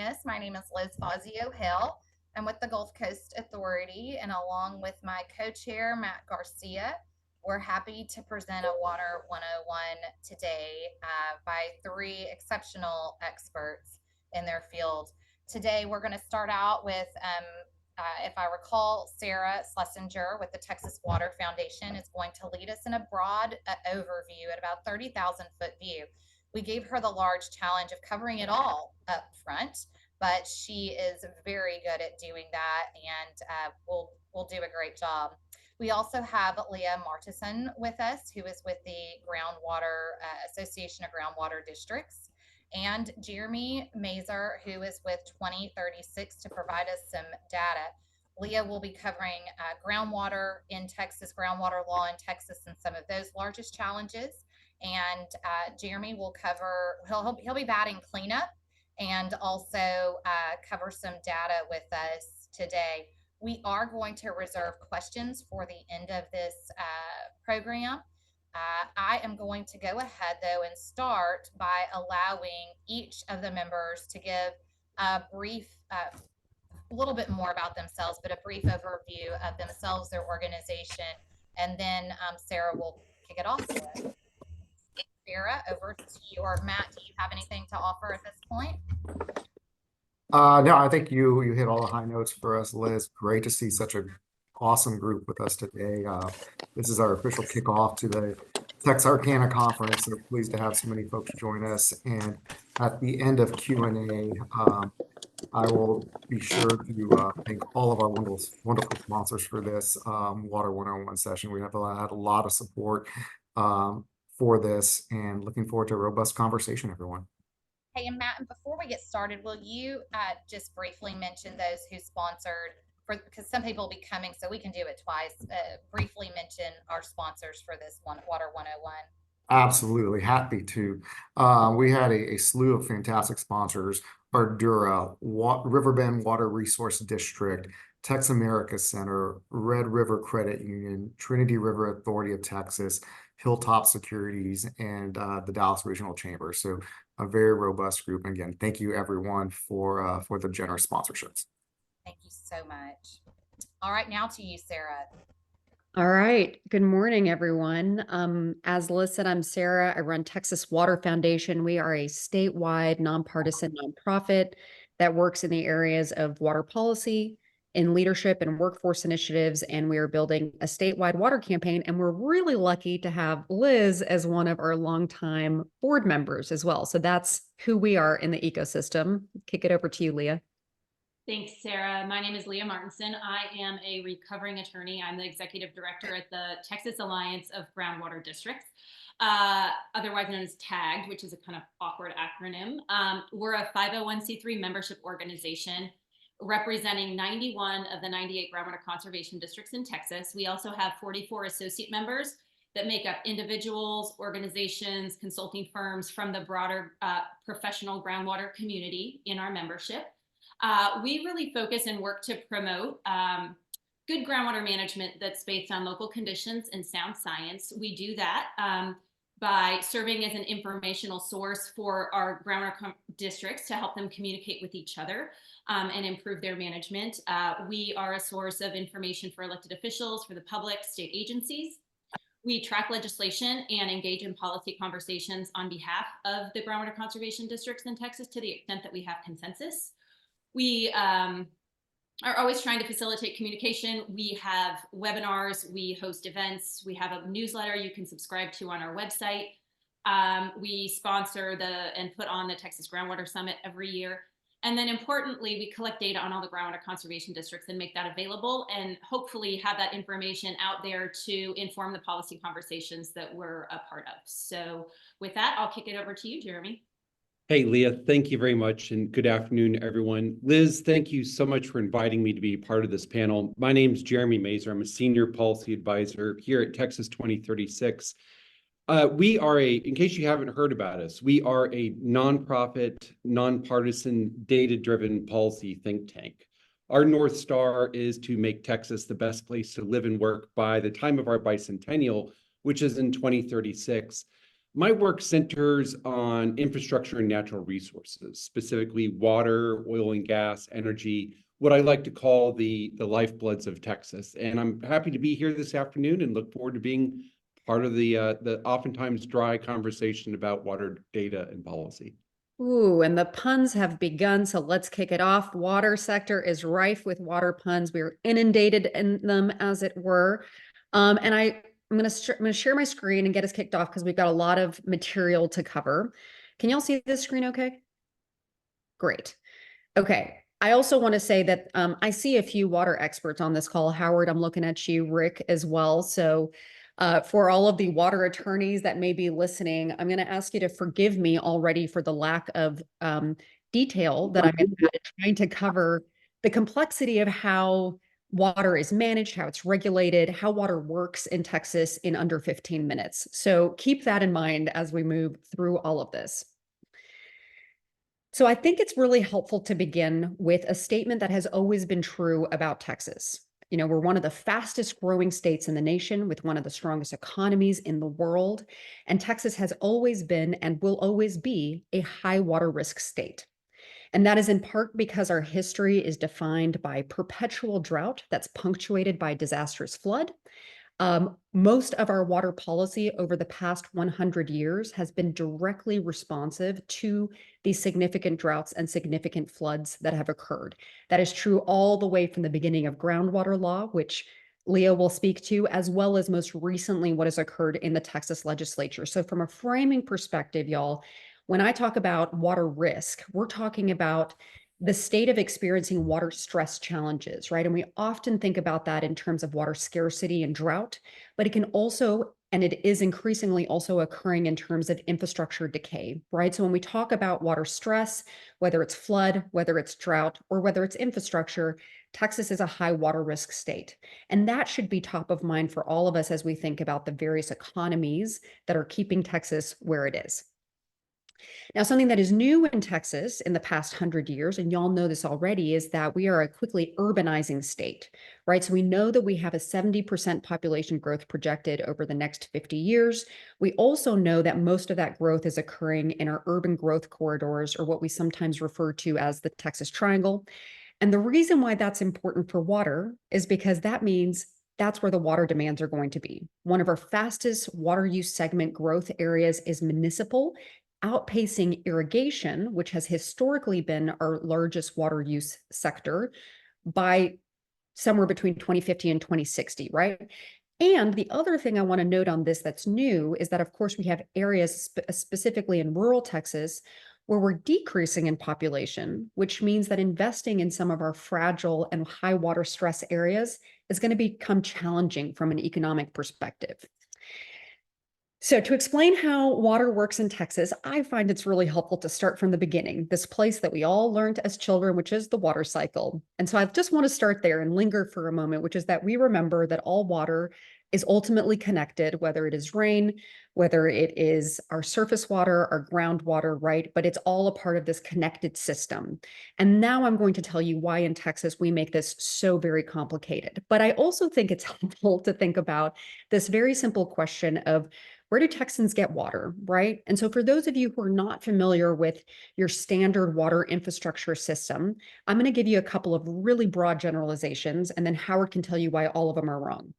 us. My name is Liz Fazio Hill. I'm with the Gulf Coast Authority, and along with my co-chair, Matt Garcia, we're happy to present a Water 101 today by three exceptional experts in their field. Today, we're going to start out with, if I recall, Sarah Schlesinger with the Texas Water Foundation is going to lead us in a broad overview at about 30,000 foot view. We gave her the large challenge of covering it all up front, but she is very good at doing that, and will do a great job. We also have Leah Martison with us, who is with the Groundwater Association of Groundwater Districts, and Jeremy Mazer, who is with 2036 to provide us some data. Leah will be covering groundwater in Texas, groundwater law in Texas, and some of those largest challenges. And Jeremy will cover, he'll be batting cleanup and also cover some data with us today. We are going to reserve questions for the end of this program. I am going to go ahead, though, and start by allowing each of the members to give a brief, a little bit more about themselves, but a brief overview of themselves, their organization, and then Sarah will kick it off. Sarah, over to you. Or Matt, do you have anything to offer at this point? No, I think you hit all the high notes for us, Liz. Great to see such an awesome group with us today. This is our official kickoff to the Texarkana conference. So pleased to have so many folks join us. And at the end of Q&A, I will be sure to thank all of our wonderful sponsors for this Water 101 session. We have had a lot of support for this, and looking forward to a robust conversation, everyone. Hey, and Matt, and before we get started, will you just briefly mention those who sponsored, because some people will be coming, so we can do it twice, briefly mention our sponsors for this Water 101. Absolutely, happy to. We had a slew of fantastic sponsors: Ardura, Riverbend Water Resource District, Tex America Center, Red River Credit Union, Trinity River Authority of Texas, Hilltop Securities, and the Dallas Regional Chamber. So a very robust group. And again, thank you everyone for the generous sponsorships. Thank you so much. All right, now to you, Sarah. All right. Good morning, everyone. As Liz said, I'm Sarah. I run Texas Water Foundation. We are a statewide nonpartisan nonprofit that works in the areas of water policy, in leadership and workforce initiatives, and we are building a statewide water campaign. And we're really lucky to have Liz as one of our longtime board members as well. So that's who we are in the ecosystem. Kick it over to you, Leah. Thanks, Sarah. My name is Leah Martinson. I am a recovering attorney. I'm the executive director at the Texas Alliance of Groundwater Districts, otherwise known as TAGD, which is a kind of awkward acronym. We're a 501c3 membership organization representing 91 of the 98 groundwater conservation districts in Texas. We also have 44 associate members that make up individuals, organizations, consulting firms from the broader professional groundwater community in our membership. We really focus and work to promote good groundwater management that's based on local conditions and sound science. We do that by serving as an informational source for our groundwater districts to help them communicate with each other and improve their management. We are a source of information for elected officials, for the public, state agencies. We track legislation and engage in policy conversations on behalf of the groundwater conservation districts in Texas to the extent that we have consensus. We are always trying to facilitate communication. We have webinars, we host events, we have a newsletter you can subscribe to on our website. We sponsor and put on the Texas Groundwater Summit every year. And then importantly, we collect data on all the groundwater conservation districts and make that available and hopefully have that information out there to inform the policy conversations that we're a part of. So with that, I'll kick it over to you, Jeremy. Hey, Leah, thank you very much, and good afternoon, everyone. Liz, thank you so much for inviting me to be part of this panel. My name is Jeremy Mazer. I'm a senior policy advisor here at Texas 2036. We are in case you haven't heard about us, we are a nonprofit, nonpartisan, data-driven policy think tank. Our North Star is to make Texas the best place to live and work by the time of our bicentennial, which is in 2036. My work centers on infrastructure and natural resources, specifically water, oil and gas, energy, what I like to call the lifebloods of Texas. And I'm happy to be here this afternoon and look forward to being part of the oftentimes dry conversation about water data and policy. Ooh, and the puns have begun, so let's kick it off. Water sector is rife with water puns. We are inundated in them, as it were. And I'm going to share my screen and get us kicked off because we've got a lot of material to cover. Can y'all see this screen okay? Great. Okay. I also want to say that I see a few water experts on this call. Howard, I'm looking at you, Rick as well. So for all of the water attorneys that may be listening, I'm going to ask you to forgive me already for the lack of detail that I'm trying to cover the complexity of how water is managed, how it's regulated, how water works in Texas in under 15 minutes. So keep that in mind as we move through all of this. So I think it's really helpful to begin with a statement that has always been true about Texas. You know, we're one of the fastest growing states in the nation with one of the strongest economies in the world. And Texas has always been and will always be a high water risk state. And that is in part because our history is defined by perpetual drought that's punctuated by disastrous flood. Most of our water policy over the past 100 years has been directly responsive to these significant droughts and significant floods that have occurred. That is true all the way from the beginning of groundwater law, which Leah will speak to, as well as most recently what has occurred in the Texas legislature. So from a framing perspective, y'all, when I talk about water risk, we're talking about the state of experiencing water stress challenges, right? And we often think about that in terms of water scarcity and drought, but it can also, and it is increasingly also occurring in terms of infrastructure decay, right? So when we talk about water stress, whether it's flood, whether it's drought, or whether it's infrastructure, Texas is a high water risk state. And that should be top of mind for all of us as we think about the various economies that are keeping Texas where it is. Now, something that is new in Texas in the past 100 years, and y'all know this already, is that we are a quickly urbanizing state, right? So we know that we have a 70% population growth projected over the next 50 years. We also know that most of that growth is occurring in our urban growth corridors, or what we sometimes refer to as the Texas Triangle. And the reason why that's important for water is because that means that's where the water demands are going to be. One of our fastest water use segment growth areas is municipal, outpacing irrigation, which has historically been our largest water use sector, by somewhere between 2050 and 2060, right? And the other thing I want to note on this that's new is that, of course, we have areas specifically in rural Texas where we're decreasing in population, which means that investing in some of our fragile and high water stress areas is going to become challenging from an economic perspective. So to explain how water works in Texas, I find it's really helpful to start from the beginning, this place that we all learned as children, which is the water cycle. And so I just want to start there and linger for a moment, which is that we remember that all water is ultimately connected, whether it is rain, whether it is our surface water, our groundwater, right? But it's all a part of this connected system. And now I'm going to tell you why in Texas we make this so very complicated. But I also think it's helpful to think about this very simple question of, where do Texans get water, right? And so for those of you who are not familiar with your standard water infrastructure system, I'm going to give you a couple of really broad generalizations, and then Howard can tell you why all of them are wrong.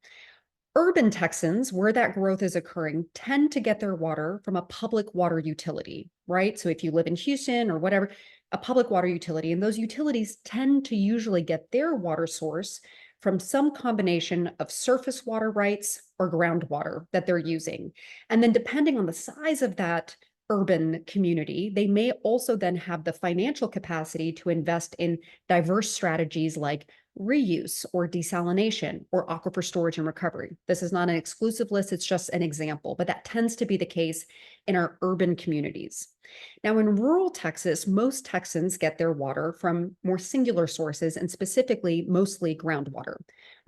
Urban Texans, where that growth is occurring, tend to get their water from a public water utility, right? So if you live in Houston or whatever, a public water utility, and those utilities tend to usually get their water source from some combination of surface water rights or groundwater that they're using. And then depending on the size of that urban community, they may also then have the financial capacity to invest in diverse strategies like reuse or desalination or aquifer storage and recovery. This is not an exclusive list, it's just an example, but that tends to be the case in our urban communities. Now, in rural Texas, most Texans get their water from more singular sources and specifically mostly groundwater,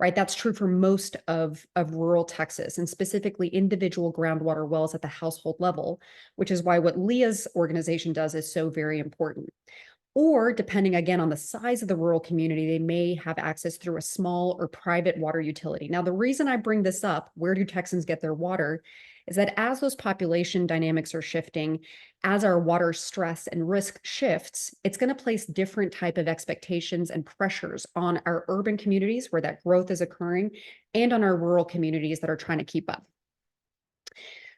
right? That's true for most of rural Texas and specifically individual groundwater wells at the household level, which is why what Leah's organization does is so very important. Or depending again on the size of the rural community, they may have access through a small or private water utility. Now, the reason I bring this up, where do Texans get their water, is that as those population dynamics are shifting, as our water stress and risk shifts, it's going to place different type of expectations and pressures on our urban communities where that growth is occurring and on our rural communities that are trying to keep up.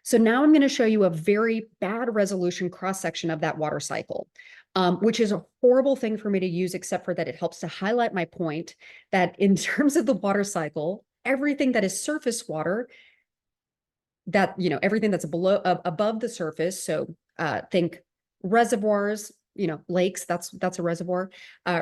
So now I'm going to show you a very bad resolution cross-section of that water cycle, which is a horrible thing for me to use, except for that it helps to highlight my point that in terms of the water cycle, everything that is surface water, that, you know, everything that's below, above the surface. So think reservoirs, you know, lakes, that's a reservoir,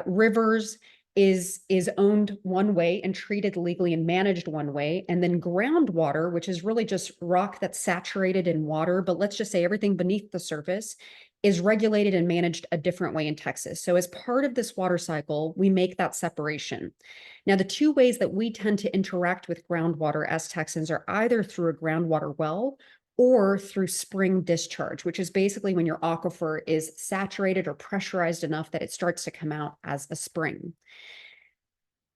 rivers, is owned one way and treated legally and managed one way. And then groundwater, which is really just rock that's saturated in water, but let's just say everything beneath the surface is regulated and managed a different way in Texas. So as part of this water cycle, we make that separation. Now, the two ways that we tend to interact with groundwater as Texans are either through a groundwater well or through spring discharge, which is basically when your aquifer is saturated or pressurized enough that it starts to come out as a spring.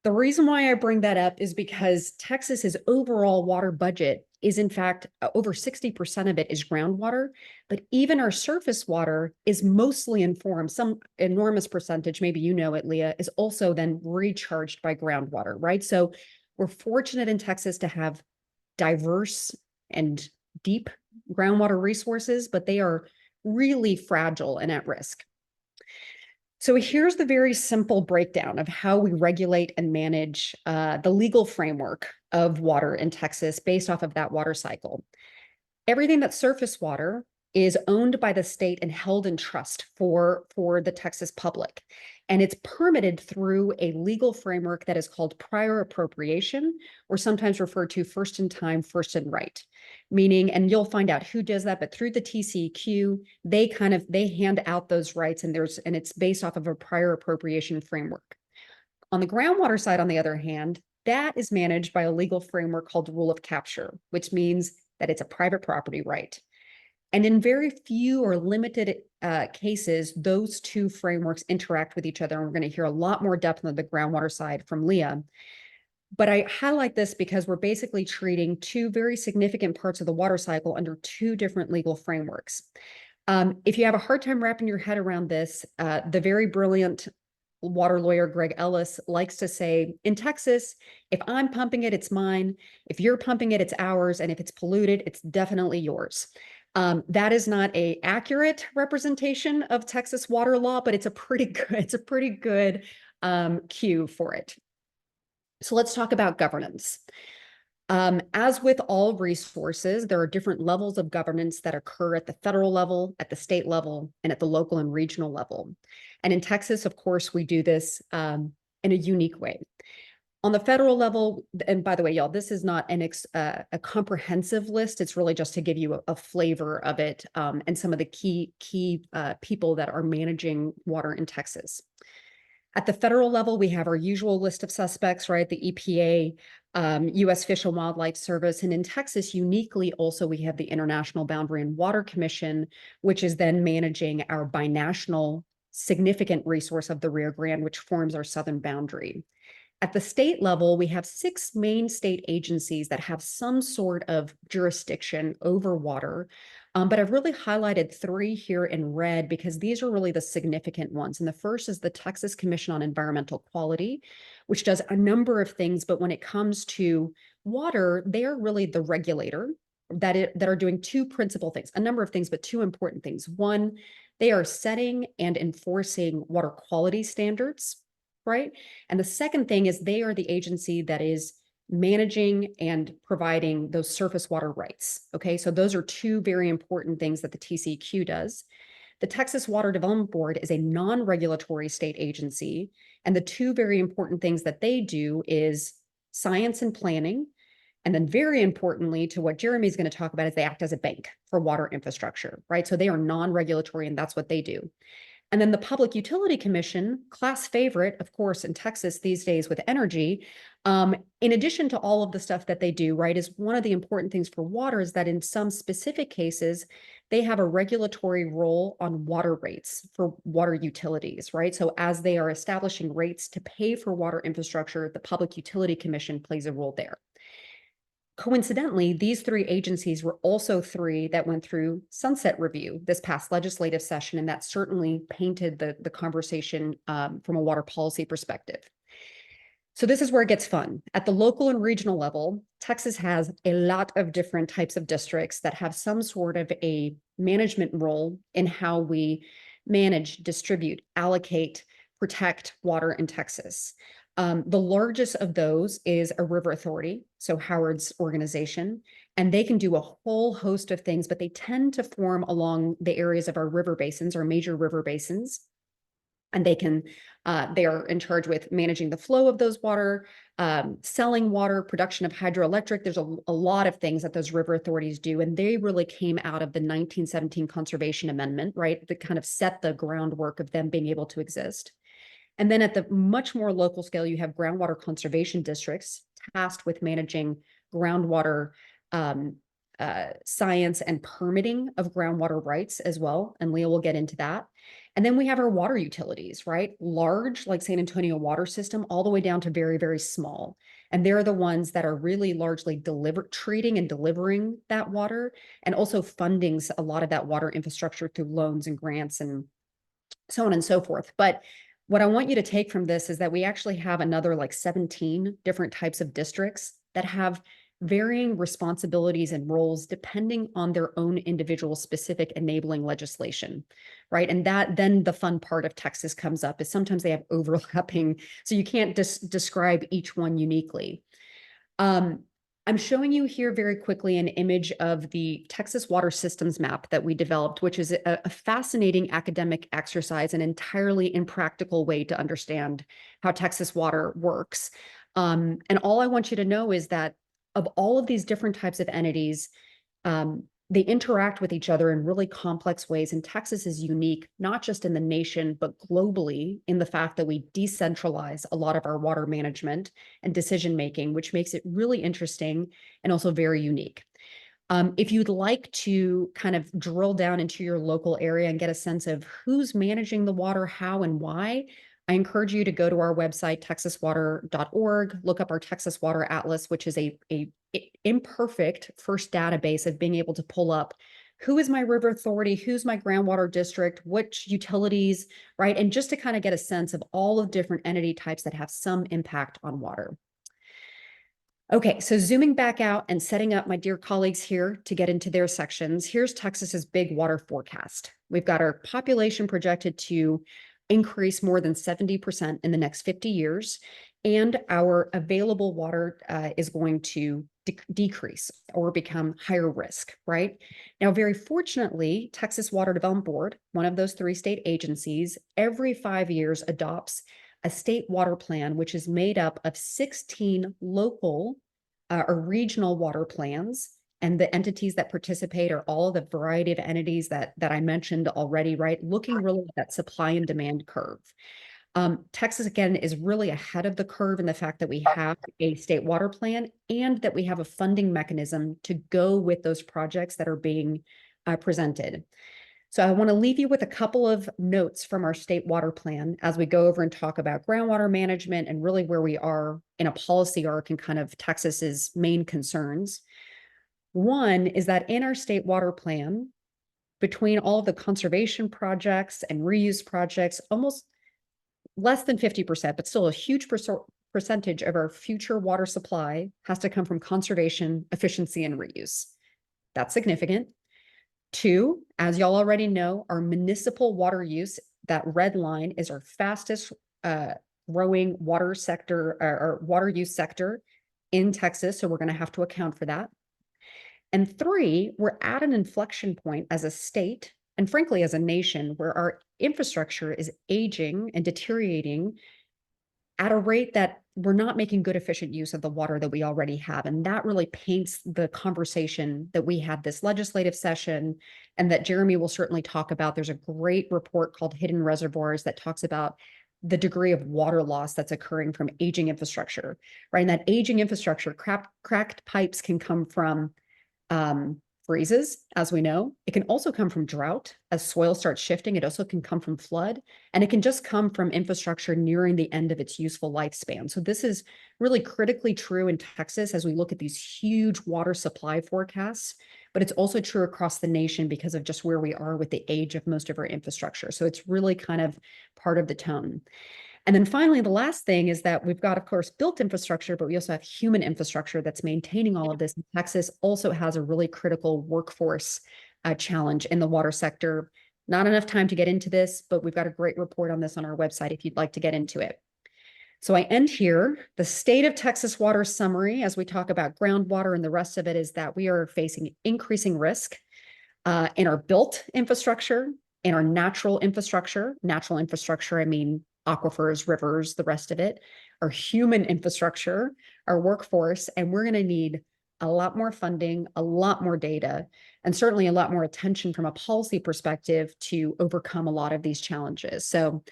The reason why I bring that up is because Texas's overall water budget is, in fact, over 60% of it is groundwater, but even our surface water is mostly informed. Some enormous percentage, maybe you know it, Leah, is also then recharged by groundwater, right? So we're fortunate in Texas to have diverse and deep groundwater resources, but they are really fragile and at risk. So here's the very simple breakdown of how we regulate and manage the legal framework of water in Texas based off of that water cycle. Everything that's surface water is owned by the state and held in trust for the Texas public. And it's permitted through a legal framework that is called prior appropriation, or sometimes referred to first in time, first in right. Meaning, and you'll find out who does that, but through the TCEQ, they hand out those rights, and it's based off of a prior appropriation framework. On the groundwater side, on the other hand, that is managed by a legal framework called rule of capture, which means that it's a private property right. And in very few or limited cases, those two frameworks interact with each other. And we're going to hear a lot more depth on the groundwater side from Leah. But I highlight this because we're basically treating two very significant parts of the water cycle under two different legal frameworks. If you have a hard time wrapping your head around this, the very brilliant water lawyer Greg Ellis likes to say, in Texas, if I'm pumping it, it's mine. If you're pumping it, it's ours. And if it's polluted, it's definitely yours. That is not an accurate representation of Texas water law, but it's a pretty good cue for it. So let's talk about governance. As with all resources, there are different levels of governance that occur at the federal level, at the state level, and at the local and regional level. And in Texas, of course, we do this in a unique way. On the federal level, and by the way, y'all, this is not a comprehensive list. It's really just to give you a flavor of it and some of the key people that are managing water in Texas. At the federal level, we have our usual list of suspects, right? The EPA, U.S. Fish and Wildlife Service. And in Texas, uniquely, also, we have the International Boundary and Water Commission, which is then managing our binational significant resource of the Rio Grande, which forms our southern boundary. At the state level, we have 6 main state agencies that have some sort of jurisdiction over water. But I've really highlighted 3 here in red because these are really the significant ones. And the first is the Texas Commission on Environmental Quality, which does a number of things. But when it comes to water, they are really the regulator that are doing 2 principal things, a number of things, but 2 important things. One, they are setting and enforcing water quality standards, right? And the second thing is they are the agency that is managing and providing those surface water rights. Okay, so those are 2 very important things that the TCEQ does. The Texas Water Development Board is a non-regulatory state agency, and the 2 very important things that they do is science and planning, and then very importantly to what Jeremy's going to talk about is they act as a bank for water infrastructure, right? So they are non-regulatory, and that's what they do. And then the Public Utility Commission, class favorite, of course, in Texas these days with energy, in addition to all of the stuff that they do, right, is one of the important things for water is that in some specific cases, they have a regulatory role on water rates for water utilities, right? So as they are establishing rates to pay for water infrastructure, the Public Utility Commission plays a role there. Coincidentally, these three agencies were also three that went through sunset review this past legislative session, and that certainly painted the conversation from a water policy perspective. So this is where it gets fun. At the local and regional level, Texas has a lot of different types of districts that have some sort of a management role in how we manage, distribute, allocate, protect water in Texas. The largest of those is a river authority, so Howard's organization, and they can do a whole host of things, but they tend to form along the areas of our river basins, our major river basins. And they are in charge with managing the flow of those water, selling water, production of hydroelectric. There's a lot of things that those river authorities do. And they really came out of the 1917 Conservation Amendment, right? That kind of set the groundwork of them being able to exist. And then at the much more local scale, you have groundwater conservation districts tasked with managing groundwater science and permitting of groundwater rights as well. And Leah will get into that. And then we have our water utilities, right? Large, like San Antonio water system, all the way down to very, very small. And they're the ones that are really largely treating and delivering that water, and also funding a lot of that water infrastructure through loans and grants and so on and so forth. But what I want you to take from this is that we actually have another like 17 different types of districts that have varying responsibilities and roles depending on their own individual specific enabling legislation, right? And that then the fun part of Texas comes up is sometimes they have overlapping, so you can't describe each one uniquely. I'm showing you here very quickly an image of the Texas water systems map that we developed, which is a fascinating academic exercise, an entirely impractical way to understand how Texas water works. And all I want you to know is that of all of these different types of entities, they interact with each other in really complex ways. And Texas is unique, not just in the nation, but globally in the fact that we decentralize a lot of our water management and decision-making, which makes it really interesting and also very unique. If you'd like to kind of drill down into your local area and get a sense of who's managing the water, how and why, I encourage you to go to our website, texaswater.org, look up our Texas Water Atlas, which is a imperfect first database of being able to pull up who is my river authority, who's my groundwater district, which utilities, right? And just to kind of get a sense of all of different entity types that have some impact on water. Okay, so zooming back out and setting up my dear colleagues here to get into their sections, here's Texas's big water forecast. We've got our population projected to increase more than 70% in the next 50 years, and our available water is going to decrease or become higher risk, right? Now, very fortunately, Texas Water Development Board, one of those three state agencies, every 5 years adopts a state water plan, which is made up of 16 local or regional water plans. And the entities that participate are all the variety of entities that I mentioned already, right? Looking really at that supply and demand curve. Texas, again, is really ahead of the curve in the fact that we have a state water plan and that we have a funding mechanism to go with those projects that are being presented. So I want to leave you with a couple of notes from our state water plan as we go over and talk about groundwater management and really where we are in a policy arc and kind of Texas's main concerns. One is that in our state water plan, between all of the conservation projects and reuse projects, almost less than 50%, but still a huge percentage of our future water supply has to come from conservation, efficiency, and reuse. That's significant. Two, as y'all already know, our municipal water use, that red line is our fastest growing water sector or water use sector in Texas. So we're going to have to account for that. And three, we're at an inflection point as a state and frankly, as a nation where our infrastructure is aging and deteriorating at a rate that we're not making good, efficient use of the water that we already have. And that really paints the conversation that we had this legislative session and that Jeremy will certainly talk about. There's a great report called Hidden Reservoirs that talks about the degree of water loss that's occurring from aging infrastructure, right? And that aging infrastructure, cracked pipes can come from freezes, as we know. It can also come from drought as soil starts shifting. It also can come from flood, and it can just come from infrastructure nearing the end of its useful lifespan. So this is really critically true in Texas as we look at these huge water supply forecasts, but it's also true across the nation because of just where we are with the age of most of our infrastructure. So it's really kind of part of the tone. And then finally, the last thing is that we've got, of course, built infrastructure, but we also have human infrastructure that's maintaining all of this. And Texas also has a really critical workforce challenge in the water sector. Not enough time to get into this, but we've got a great report on this on our website if you'd like to get into it. So I end here. The state of Texas water summary, as we talk about groundwater and the rest of it, is that we are facing increasing risk in our built infrastructure, in our natural infrastructure. Natural infrastructure, I mean, aquifers, rivers, the rest of it, our human infrastructure, our workforce, and we're going to need a lot more funding, a lot more data, and certainly a lot more attention from a policy perspective to overcome a lot of these challenges. So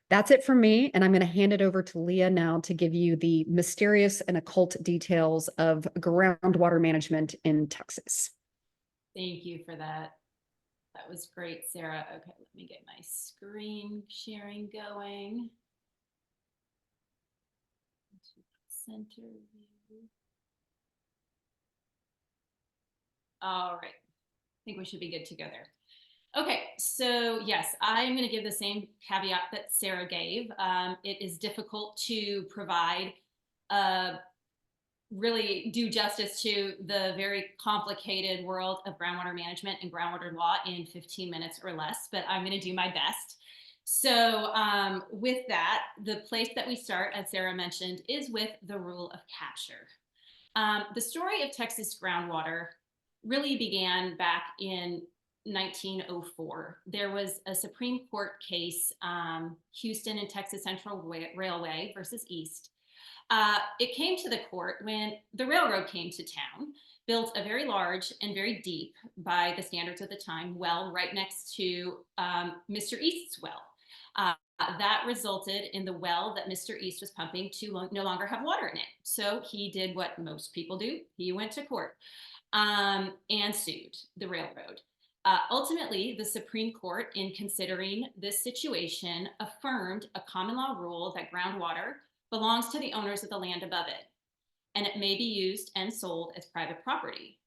that's it from me, and I'm going to hand it over to Leah now to give you the mysterious and occult details of groundwater management in Texas. Thank you for that. That was great, Sarah. Okay, let me get my screen sharing going. Center view. All right, I think we should be good to go there. Okay, so yes, I am going to give the same caveat that Sarah gave. It is difficult to provide really do justice to the very complicated world of groundwater management and groundwater law in 15 minutes or less, but I'm going to do my best. So with that, the place that we start, as Sarah mentioned, is with the rule of capture. The story of Texas groundwater really began back in 1904. There was a Supreme Court case, Houston and Texas Central Railway versus East. It came to the court when the railroad came to town, built a very large and very deep, by the standards of the time, well right next to Mr. East's well. That resulted in the well that Mr. East was pumping to no longer have water in it. So he did what most people do. He went to court and sued the railroad. Ultimately, the Supreme Court, in considering this situation, affirmed a common law rule that groundwater belongs to the owners of the land above it, and it may be used and sold as private property.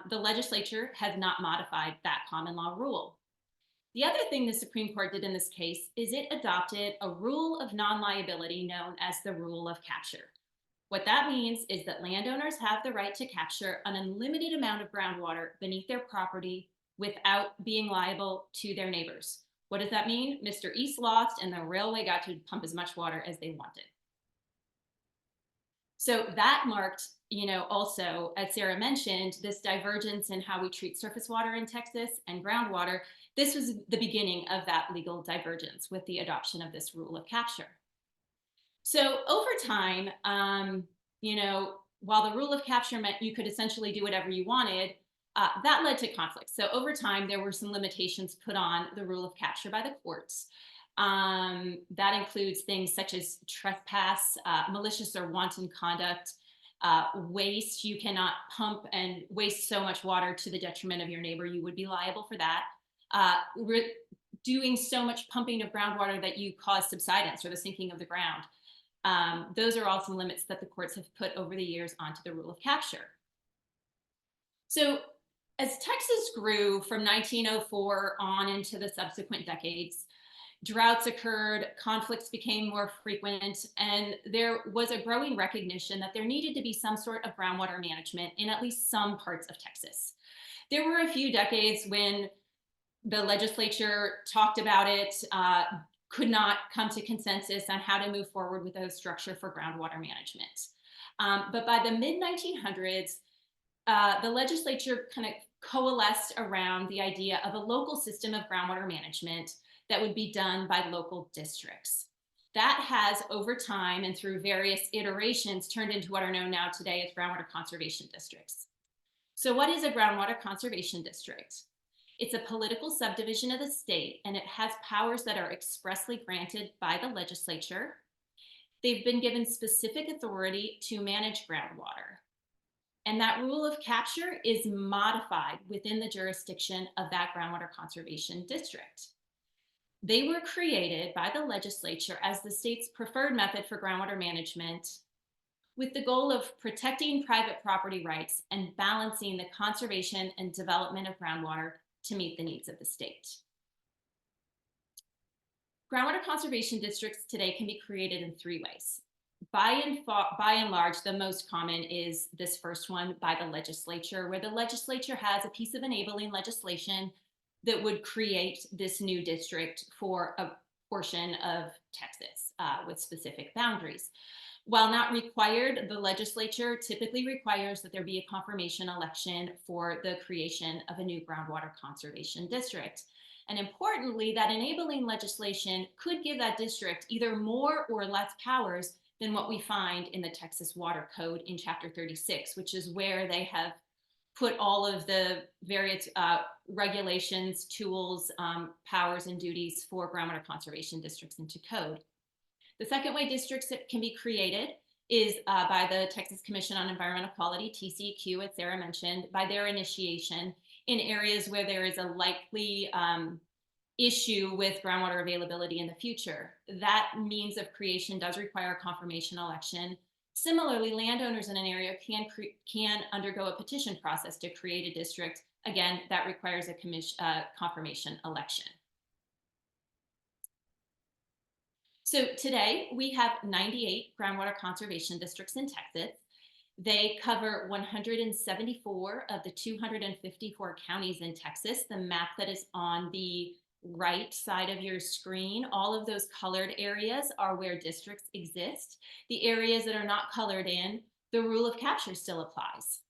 The legislature has not modified that common law rule. The other thing the Supreme Court did in this case is it adopted a rule of non-liability known as the rule of capture. What that means is that landowners have the right to capture an unlimited amount of groundwater beneath their property without being liable to their neighbors. What does that mean? Mr. East lost and the railway got to pump as much water as they wanted. So that marked, also, as Sarah mentioned, this divergence in how we treat surface water in Texas and groundwater. This was the beginning of that legal divergence with the adoption of this rule of capture. So over time, while the rule of capture meant you could essentially do whatever you wanted, that led to conflict. So over time, there were some limitations put on the rule of capture by the courts. That includes things such as trespass, malicious or wanton conduct, waste. You cannot pump and waste so much water to the detriment of your neighbor. You would be liable for that. Doing so much pumping of groundwater that you cause subsidence or the sinking of the ground. Those are all some limits that the courts have put over the years onto the rule of capture. So as Texas grew from 1904 on into the subsequent decades, droughts occurred, conflicts became more frequent, and there was a growing recognition that there needed to be some sort of groundwater management in at least some parts of Texas. There were a few decades when the legislature talked about it, could not come to consensus on how to move forward with a structure for groundwater management. But by the mid-1900s, the legislature kind of coalesced around the idea of a local system of groundwater management that would be done by local districts. That has, over time and through various iterations, turned into what are known now today as groundwater conservation districts. So what is a groundwater conservation district? It's a political subdivision of the state, and it has powers that are expressly granted by the legislature. They've been given specific authority to manage groundwater. And that rule of capture is modified within the jurisdiction of that groundwater conservation district. They were created by the legislature as the state's preferred method for groundwater management, with the goal of protecting private property rights and balancing the conservation and development of groundwater to meet the needs of the state. Groundwater conservation districts today can be created in 3 ways. By and large, the most common is this first one, by the legislature, where the legislature has a piece of enabling legislation that would create this new district for a portion of Texas with specific boundaries. While not required, the legislature typically requires that there be a confirmation election for the creation of a new groundwater conservation district. And importantly, that enabling legislation could give that district either more or less powers than what we find in the Texas Water Code in Chapter 36, which is where they have put all of the various regulations, tools, powers, and duties for groundwater conservation districts into code. The second way districts that can be created is by the Texas Commission on Environmental Quality, TCEQ, as Sarah mentioned, by their initiation in areas where there is a likely issue with groundwater availability in the future. That means of creation does require a confirmation election. Similarly, landowners in an area can undergo a petition process to create a district. Again, that requires a confirmation election. So today we have 98 groundwater conservation districts in Texas. They cover 174 of the 254 counties in Texas. The map that is on the right side of your screen, all of those colored areas are where districts exist. The areas that are not colored in, the rule of capture still applies.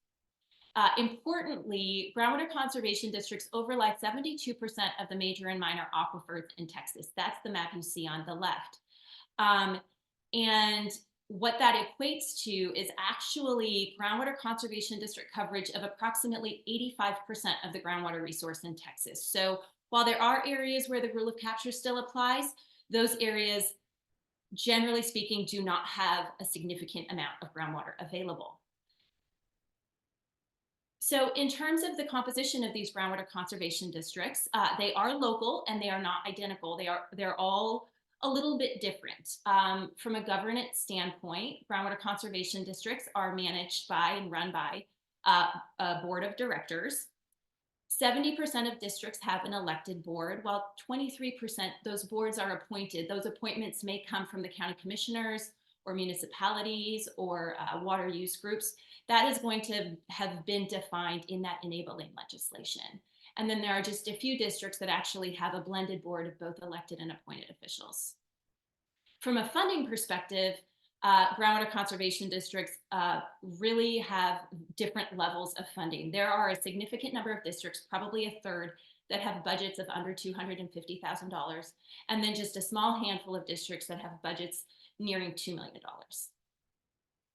Importantly, groundwater conservation districts overlie 72% of the major and minor aquifers in Texas. That's the map you see on the left. And what that equates to is actually groundwater conservation district coverage of approximately 85% of the groundwater resource in Texas. So while there are areas where the rule of capture still applies, those areas, generally speaking, do not have a significant amount of groundwater available. So in terms of the composition of these groundwater conservation districts, they are local and they are not identical. They're all a little bit different. From a governance standpoint, groundwater conservation districts are managed by and run by a board of directors. 70% of districts have an elected board, while 23% those boards are appointed. Those appointments may come from the county commissioners or municipalities or water use groups. That is going to have been defined in that enabling legislation. And then there are just a few districts that actually have a blended board of both elected and appointed officials. From a funding perspective, groundwater conservation districts really have different levels of funding. There are a significant number of districts, probably a third, that have budgets of under $250,000, and then just a small handful of districts that have budgets nearing $2 million.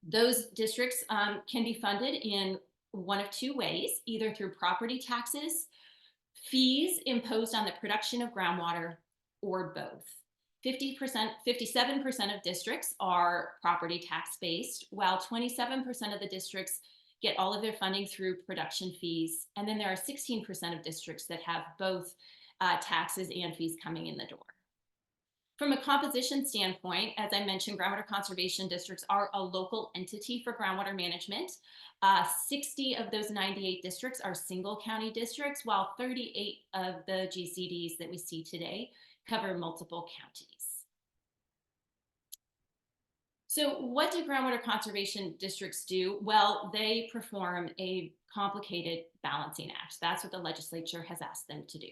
Those districts can be funded in one of 2 ways, either through property taxes, fees imposed on the production of groundwater, or both. 57% of districts are property tax based, while 27% of the districts get all of their funding through production fees. And then there are 16% of districts that have both taxes and fees coming in the door. From a composition standpoint, as I mentioned, groundwater conservation districts are a local entity for groundwater management. 60 of those 98 districts are single county districts, while 38 of the GCDs that we see today cover multiple counties. So what do groundwater conservation districts do? Well, they perform a complicated balancing act. That's what the legislature has asked them to do.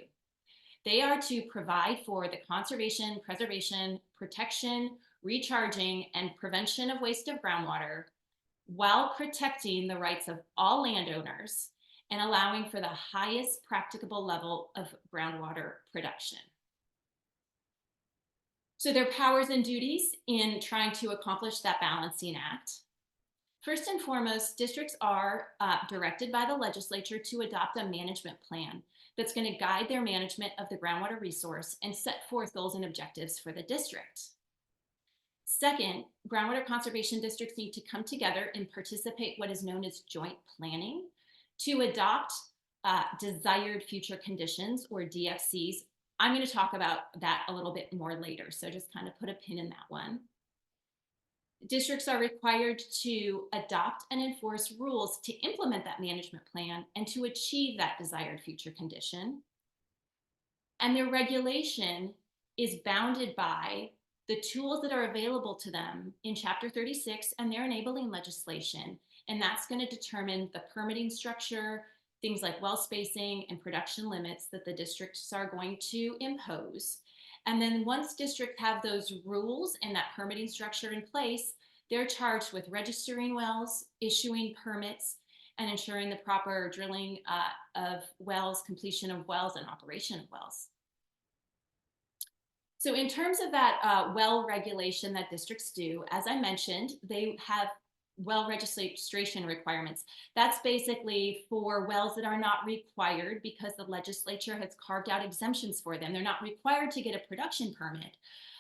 They are to provide for the conservation, preservation, protection, recharging, and prevention of waste of groundwater while protecting the rights of all landowners and allowing for the highest practicable level of groundwater production. So their powers and duties in trying to accomplish that balancing act. First and foremost, districts are directed by the legislature to adopt a management plan that's going to guide their management of the groundwater resource and set forth goals and objectives for the district. Second, groundwater conservation districts need to come together and participate what is known as joint planning to adopt desired future conditions, or DFCs. I'm going to talk about that a little bit more later, so just kind of put a pin in that one. Districts are required to adopt and enforce rules to implement that management plan and to achieve that desired future condition. And their regulation is bounded by the tools that are available to them in Chapter 36 and their enabling legislation. And that's going to determine the permitting structure, things like well spacing and production limits that the districts are going to impose. And then once districts have those rules and that permitting structure in place, they're charged with registering wells, issuing permits, and ensuring the proper drilling of wells, completion of wells, and operation of wells. So in terms of that well regulation that districts do, as I mentioned, they have well registration requirements. That's basically for wells that are not required because the legislature has carved out exemptions for them. They're not required to get a production permit,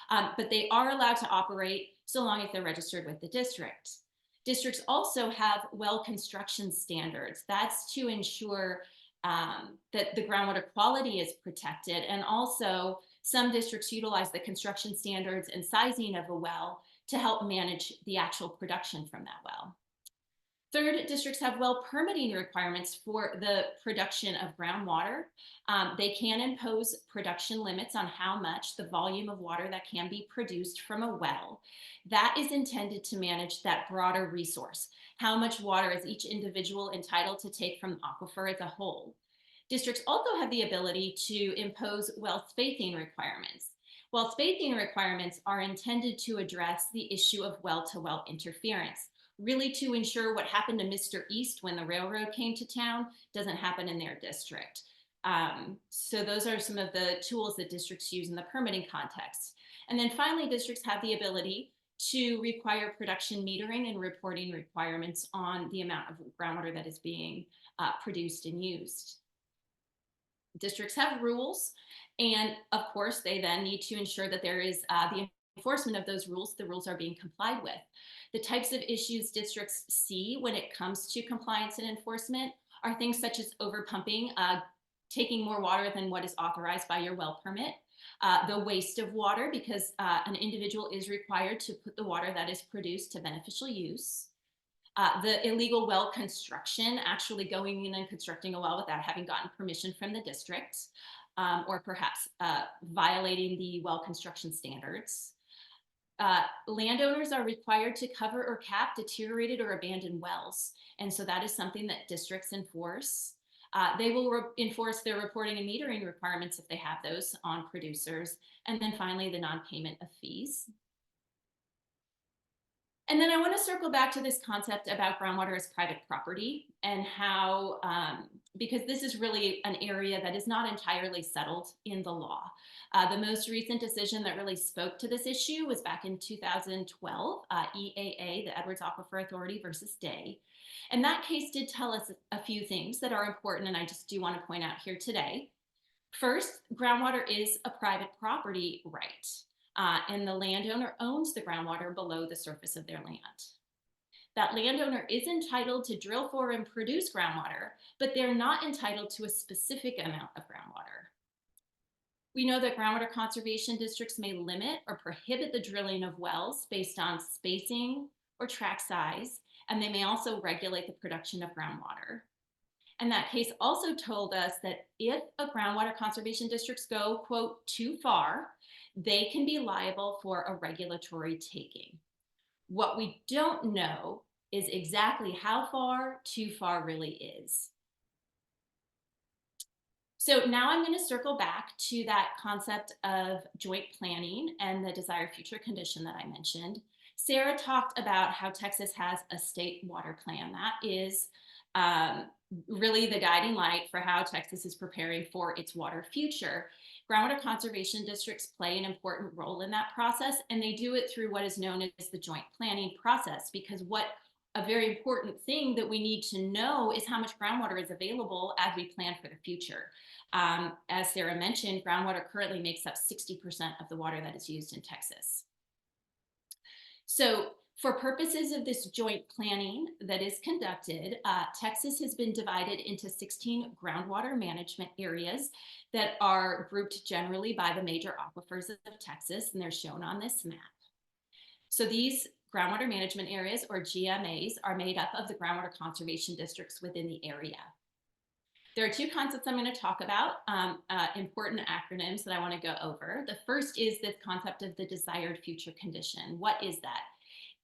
but they are allowed to operate so long as they're registered with the district. Districts also have well construction standards. That's to ensure that the groundwater quality is protected. And also some districts utilize the construction standards and sizing of a well to help manage the actual production from that well. Third, districts have well permitting requirements for the production of groundwater. They can impose production limits on how much the volume of water that can be produced from a well. That is intended to manage that broader resource. How much water is each individual entitled to take from the aquifer as a whole? Districts also have the ability to impose well spacing requirements. Well spacing requirements are intended to address the issue of well-to-well interference, really to ensure what happened to Mr. East when the railroad came to town doesn't happen in their district. So those are some of the tools that districts use in the permitting context. And then finally, districts have the ability to require production metering and reporting requirements on the amount of groundwater that is being produced and used. Districts have rules, and of course, they then need to ensure that there is the enforcement of those rules, the rules are being complied with. The types of issues districts see when it comes to compliance and enforcement are things such as overpumping, taking more water than what is authorized by your well permit, the waste of water, because an individual is required to put the water that is produced to beneficial use. The illegal well construction, actually going in and constructing a well without having gotten permission from the district, or perhaps violating the well construction standards. Landowners are required to cover or cap deteriorated or abandoned wells. And so that is something that districts enforce. They will enforce their reporting and metering requirements if they have those on producers. And then finally, the non-payment of fees. And then I want to circle back to this concept about groundwater as private property and how, because this is really an area that is not entirely settled in the law. The most recent decision that really spoke to this issue was back in 2012, EAA, the Edwards Aquifer Authority versus Day. And that case did tell us a few things that are important, and I just do want to point out here today. First, groundwater is a private property right. And the landowner owns the groundwater below the surface of their land. That landowner is entitled to drill for and produce groundwater, but they're not entitled to a specific amount of groundwater. We know that groundwater conservation districts may limit or prohibit the drilling of wells based on spacing or tract size, and they may also regulate the production of groundwater. And that case also told us that if a groundwater conservation districts go, quote, too far, they can be liable for a regulatory taking. What we don't know is exactly how far too far really is. So now I'm going to circle back to that concept of joint planning and the desired future condition that I mentioned. Sarah talked about how Texas has a state water plan. That is really the guiding light for how Texas is preparing for its water future. Groundwater conservation districts play an important role in that process, and they do it through what is known as the joint planning process, because what a very important thing that we need to know is how much groundwater is available as we plan for the future. As Sarah mentioned, groundwater currently makes up 60% of the water that is used in Texas. So for purposes of this joint planning that is conducted, Texas has been divided into 16 groundwater management areas that are grouped generally by the major aquifers of Texas, and they're shown on this map. So these groundwater management areas, or GMAs, are made up of the groundwater conservation districts within the area. There are two concepts I'm going to talk about, important acronyms that I want to go over. The first is the concept of the desired future condition. What is that?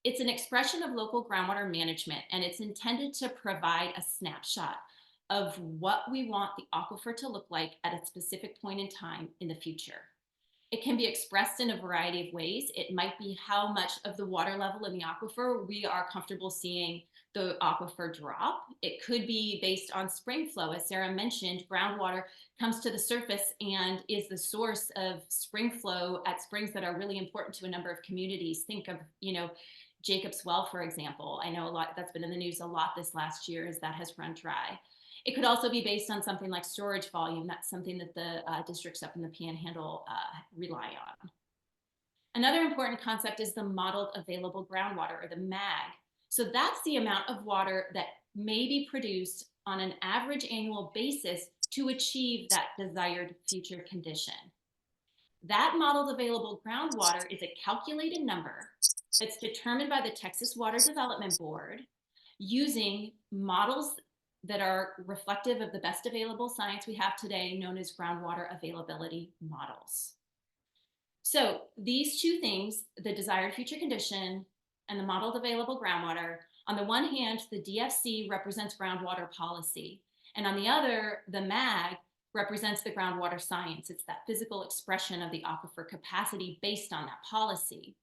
It's an expression of local groundwater management, and it's intended to provide a snapshot of what we want the aquifer to look like at a specific point in time in the future. It can be expressed in a variety of ways. It might be how much of the water level in the aquifer we are comfortable seeing the aquifer drop. It could be based on spring flow. As Sarah mentioned, groundwater comes to the surface and is the source of spring flow at springs that are really important to a number of communities. Think of, Jacob's Well, for example. I know a lot that's been in the news a lot this last year as that has run dry. It could also be based on something like storage volume. That's something that the districts up in the Panhandle rely on. Another important concept is the modeled available groundwater, or the MAG. So that's the amount of water that may be produced on an average annual basis to achieve that desired future condition. That modeled available groundwater is a calculated number that's determined by the Texas Water Development Board using models that are reflective of the best available science we have today, known as groundwater availability models. So these two things, the desired future condition and the modeled available groundwater, on the one hand, the DFC represents groundwater policy, and on the other, the MAG represents the groundwater science. It's that physical expression of the aquifer capacity based on that policy.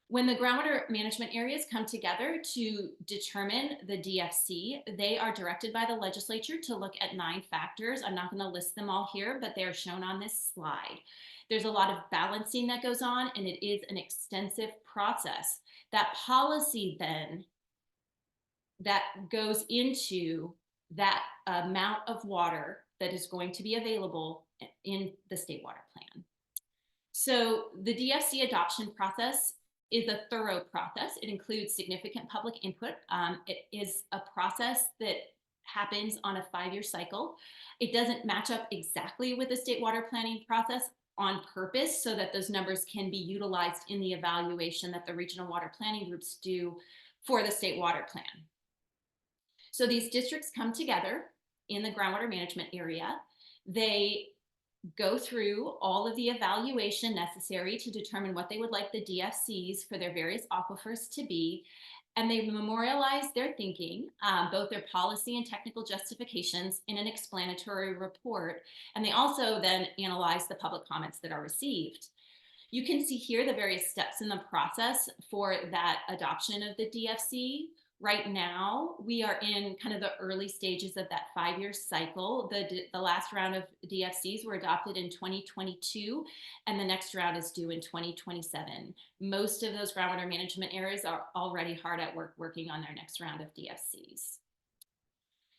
When the groundwater management areas come together to determine the DFC, they are directed by the legislature to look at 9 factors. I'm not going to list them all here, but they're shown on this slide. There's a lot of balancing that goes on, and it is an extensive process. That policy then that goes into that amount of water that is going to be available in the state water plan. So the DFC adoption process is a thorough process. It includes significant public input. It is a process that happens on a 5-year cycle. It doesn't match up exactly with the state water planning process on purpose so that those numbers can be utilized in the evaluation that the regional water planning groups do for the state water plan. So these districts come together in the groundwater management area. They go through all of the evaluation necessary to determine what they would like the DFCs for their various aquifers to be, and they memorialize their thinking, both their policy and technical justifications, in an explanatory report, and they also then analyze the public comments that are received. You can see here the various steps in the process for that adoption of the DFC. Right now, we are in kind of the early stages of that 5-year cycle. The last round of DFCs were adopted in 2022, and the next round is due in 2027. Most of those groundwater management areas are already hard at work working on their next round of DFCs.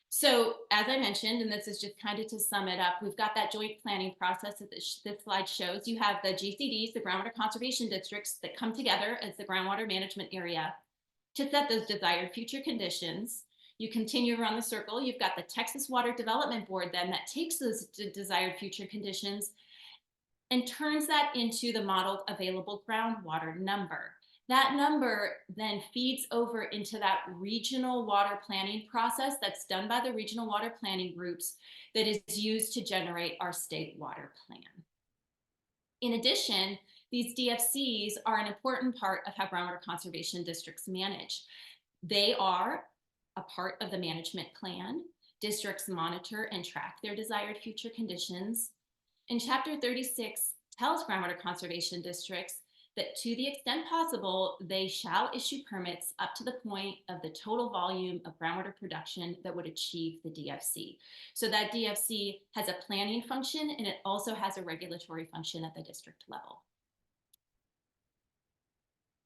So as I mentioned, and this is just kind of to sum it up, we've got that joint planning process that this slide shows. You have the GCDs, the groundwater conservation districts, that come together as the groundwater management area to set those desired future conditions. You continue around the circle. You've got the Texas Water Development Board then that takes those desired future conditions and turns that into the modeled available groundwater number. That number then feeds over into that regional water planning process that's done by the regional water planning groups that is used to generate our state water plan. In addition, these DFCs are an important part of how groundwater conservation districts manage. They are a part of the management plan. Districts monitor and track their desired future conditions. And Chapter 36 tells groundwater conservation districts that to the extent possible, they shall issue permits up to the point of the total volume of groundwater production that would achieve the DFC. So that DFC has a planning function, and it also has a regulatory function at the district level.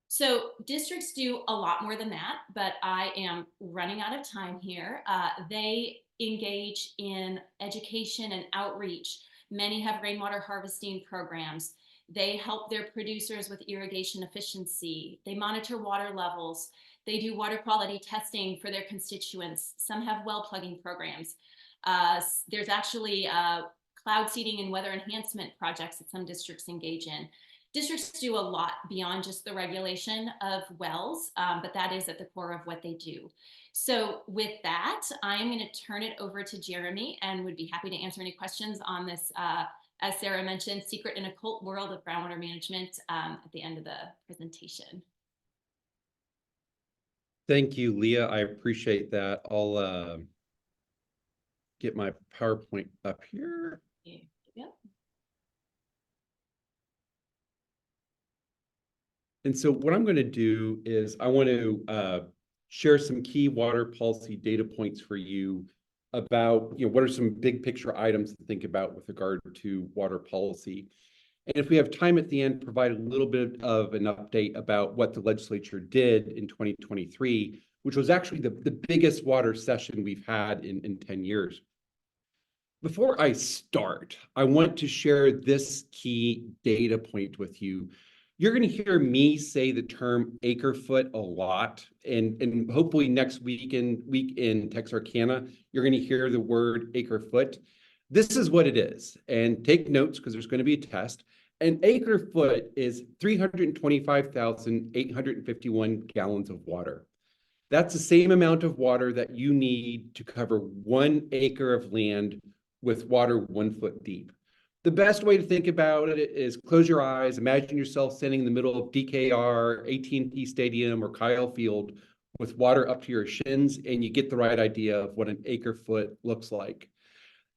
So districts do a lot more than that, but I am running out of time here. They engage in education and outreach. Many have rainwater harvesting programs. They help their producers with irrigation efficiency. They monitor water levels. They do water quality testing for their constituents. Some have well plugging programs. There's actually cloud seeding and weather enhancement projects that some districts engage in. Districts do a lot beyond just the regulation of wells, but that is at the core of what they do. So with that, I'm going to turn it over to Jeremy and would be happy to answer any questions on this, as Sarah mentioned, secret and occult world of groundwater management at the end of the presentation. Thank you, Leah. I appreciate that. I'll get my PowerPoint up here. Yep. And so what I'm going to do is I want to share some key water policy data points for you about, what are some big picture items to think about with regard to water policy. And if we have time at the end, provide a little bit of an update about what the legislature did in 2023, which was actually the biggest water session we've had in 10 years. Before I start, I want to share this key data point with you. You're going to hear me say the term acre foot a lot, and hopefully next week in Texarkana, you're going to hear the word acre foot. This is what it is, and take notes because there's going to be a test. An acre foot is 325,851 gallons of water. That's the same amount of water that you need to cover 1 acre of land with water 1 foot deep. The best way to think about it is close your eyes, imagine yourself standing in the middle of DKR, AT&T Stadium, or Kyle Field with water up to your shins, and you get the right idea of what an acre foot looks like.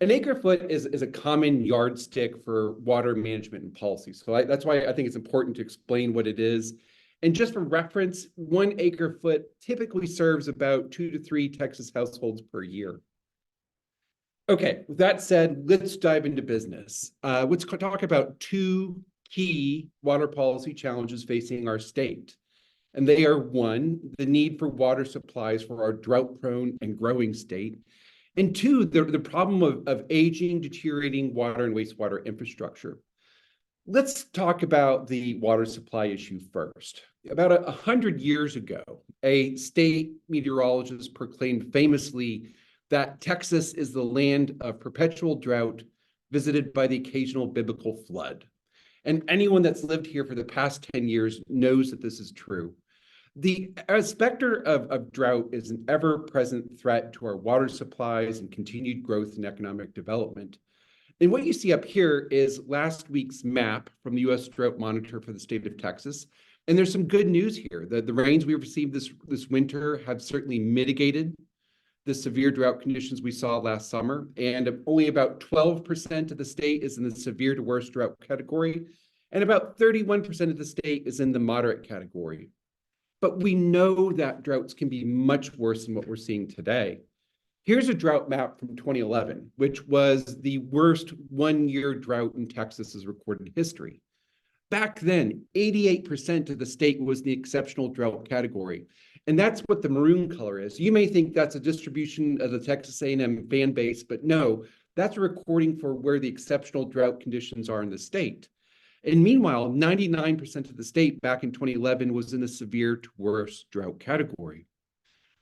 An acre foot is a common yardstick for water management and policy. So that's why I think it's important to explain what it is. And just for reference, 1 acre foot typically serves about 2 to 3 Texas households per year. Okay, with that said, let's dive into business. Let's talk about 2 key water policy challenges facing our state. And they are 1, the need for water supplies for our drought-prone and growing state. And 2, the problem of aging, deteriorating water and wastewater infrastructure. Let's talk about the water supply issue first. About 100 years ago, a state meteorologist proclaimed famously that Texas is the land of perpetual drought, visited by the occasional biblical flood. And anyone that's lived here for the past 10 years knows that this is true. The specter of drought is an ever-present threat to our water supplies and continued growth and economic development. And what you see up here is last week's map from the U.S. Drought Monitor for the state of Texas. And there's some good news here. The rains we received this winter have certainly mitigated the severe drought conditions we saw last summer, and only about 12% of the state is in the severe to worst drought category, and about 31% of the state is in the moderate category. But we know that droughts can be much worse than what we're seeing today. Here's a drought map from 2011, which was the worst 1-year drought in Texas's recorded history. Back then, 88% of the state was the exceptional drought category. And that's what the maroon color is. You may think that's a distribution of the Texas A&M fan base, but no, that's a recording for where the exceptional drought conditions are in the state. And meanwhile, 99% of the state back in 2011 was in the severe to worse drought category.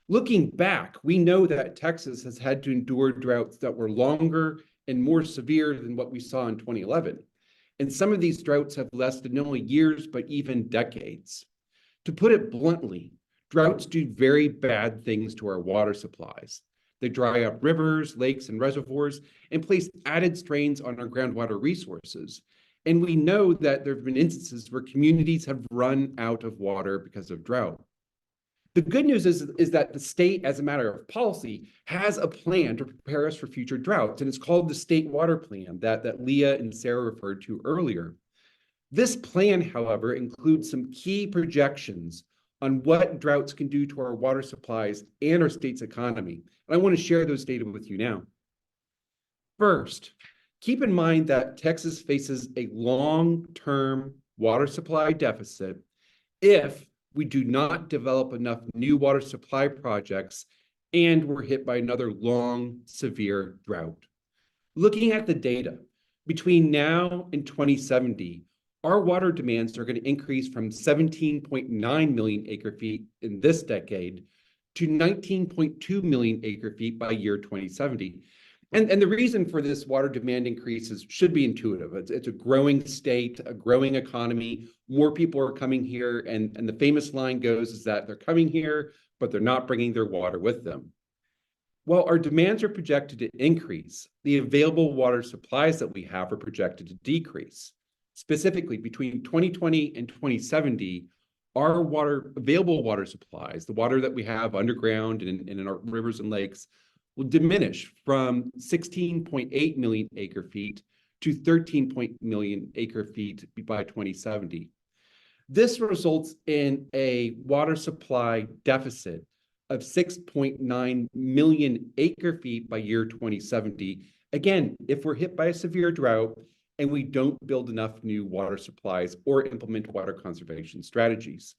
Looking back, we know that Texas has had to endure droughts that were longer and more severe than what we saw in 2011. And some of these droughts have lasted not only years, but even decades. To put it bluntly, droughts do very bad things to our water supplies. They dry up rivers, lakes, and reservoirs and place added strains on our groundwater resources. And we know that there have been instances where communities have run out of water because of drought. The good news is that the state, as a matter of policy, has a plan to prepare us for future droughts, and it's called the State Water Plan that Leah and Sarah referred to earlier. This plan, however, includes some key projections on what droughts can do to our water supplies and our state's economy. And I want to share those data with you now. First, keep in mind that Texas faces a long-term water supply deficit if we do not develop enough new water supply projects and we're hit by another long, severe drought. Looking at the data, between now and 2070, our water demands are going to increase from 17.9 million acre feet in this decade to 19.2 million acre feet by year 2070. And the reason for this water demand increases should be intuitive. It's a growing state, a growing economy. More people are coming here, and the famous line goes is that they're coming here, but they're not bringing their water with them. While our demands are projected to increase, the available water supplies that we have are projected to decrease. Specifically, between 2020 and 2070, our available water supplies, the water that we have underground and in our rivers and lakes, will diminish from 16.8 million acre feet to 13 million acre feet by 2070. This results in a water supply deficit of 6.9 million acre feet by year 2070. Again, if we're hit by a severe drought and we don't build enough new water supplies or implement water conservation strategies.